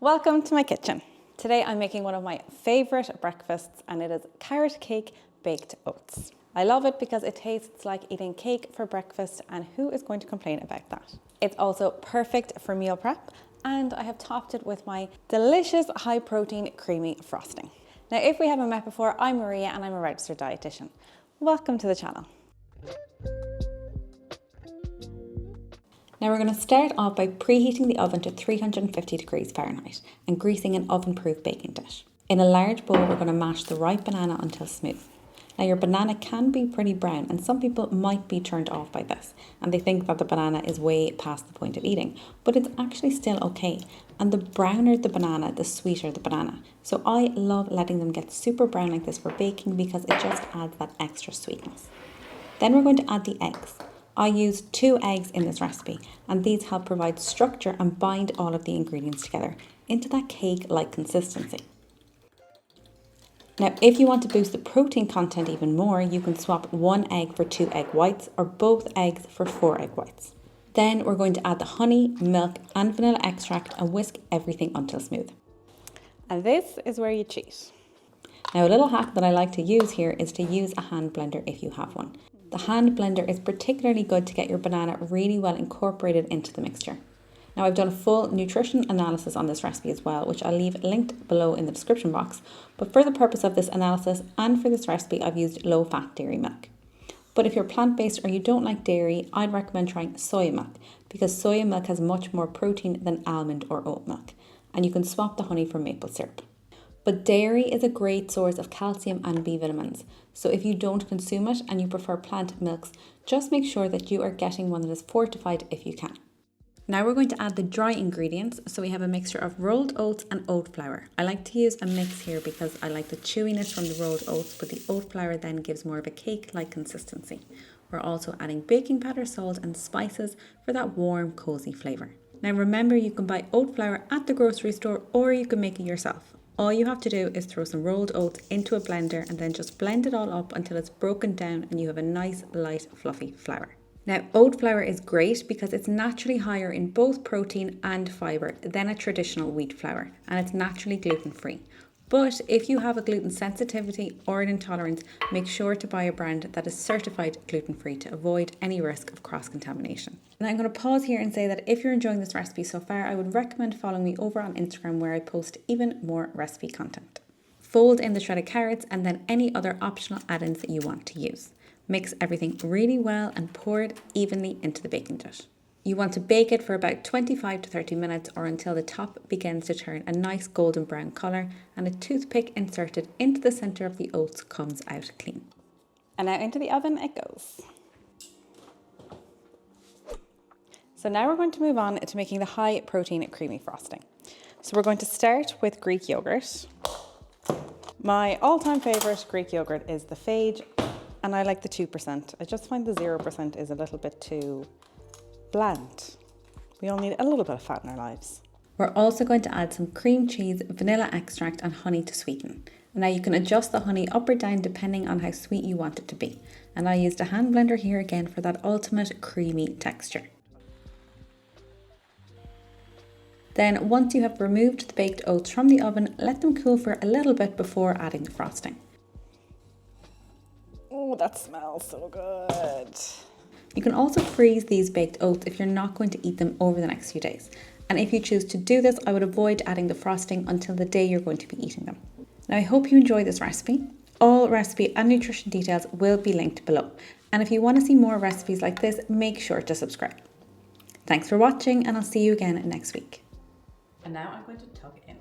Welcome to my kitchen. Today I'm making one of my favourite breakfasts and it is carrot cake baked oats. I love it because it tastes like eating cake for breakfast, and who is going to complain about that? It's also perfect for meal prep, and I have topped it with my delicious high protein creamy frosting. Now if we haven't met before, I'm Maria and I'm a registered dietitian. Welcome to the channel. Now we're going to start off by preheating the oven to 350 degrees Fahrenheit and greasing an oven-proof baking dish. In a large bowl, we're going to mash the ripe banana until smooth. Now your banana can be pretty brown, and some people might be turned off by this and they think that the banana is way past the point of eating, but it's actually still okay. And the browner the banana, the sweeter the banana. So I love letting them get super brown like this for baking because it just adds that extra sweetness. Then we're going to add the eggs. I used 2 eggs in this recipe, and these help provide structure and bind all of the ingredients together into that cake-like consistency. Now, if you want to boost the protein content even more, you can swap 1 egg for 2 egg whites or both eggs for 4 egg whites. Then we're going to add the honey, milk and vanilla extract and whisk everything until smooth. And this is where you cheat. Now, a little hack that I like to use here is to use a hand blender if you have one. The hand blender is particularly good to get your banana really well incorporated into the mixture. Now I've done a full nutrition analysis on this recipe as well, which I'll leave linked below in the description box. But for the purpose of this analysis and for this recipe, I've used low-fat dairy milk. But if you're plant-based or you don't like dairy, I'd recommend trying soya milk because soya milk has much more protein than almond or oat milk. And you can swap the honey for maple syrup. But dairy is a great source of calcium and B vitamins. So if you don't consume it and you prefer plant milks, just make sure that you are getting one that is fortified if you can. Now we're going to add the dry ingredients. So we have a mixture of rolled oats and oat flour. I like to use a mix here because I like the chewiness from the rolled oats, but the oat flour then gives more of a cake-like consistency. We're also adding baking powder, salt and spices for that warm, cozy flavour. Now remember, you can buy oat flour at the grocery store or you can make it yourself. All you have to do is throw some rolled oats into a blender and then just blend it all up until it's broken down and you have a nice, light, fluffy flour. Now, oat flour is great because it's naturally higher in both protein and fibre than a traditional wheat flour, and it's naturally gluten-free. But if you have a gluten sensitivity or an intolerance, make sure to buy a brand that is certified gluten-free to avoid any risk of cross-contamination. And I'm going to pause here and say that if you're enjoying this recipe so far, I would recommend following me over on Instagram where I post even more recipe content. Fold in the shredded carrots and then any other optional add-ins that you want to use. Mix everything really well and pour it evenly into the baking dish. You want to bake it for about 25 to 30 minutes or until the top begins to turn a nice golden brown colour and a toothpick inserted into the centre of the oats comes out clean. And now into the oven it goes. So now we're going to move on to making the high protein creamy frosting. So we're going to start with Greek yogurt. My all-time favourite Greek yogurt is the Phage, and I like the 2%. I just find the 0% is a little bit too bland. We all need a little bit of fat in our lives. We're also going to add some cream cheese, vanilla extract and honey to sweeten. Now you can adjust the honey up or down depending on how sweet you want it to be. And I used a hand blender here again for that ultimate creamy texture. Then once you have removed the baked oats from the oven, let them cool for a little bit before adding the frosting. Oh, that smells so good. You can also freeze these baked oats if you're not going to eat them over the next few days. And if you choose to do this, I would avoid adding the frosting until the day you're going to be eating them. Now, I hope you enjoy this recipe. All recipe and nutrition details will be linked below. And if you want to see more recipes like this, make sure to subscribe. Thanks for watching and I'll see you again next week. And now I'm going to tuck in.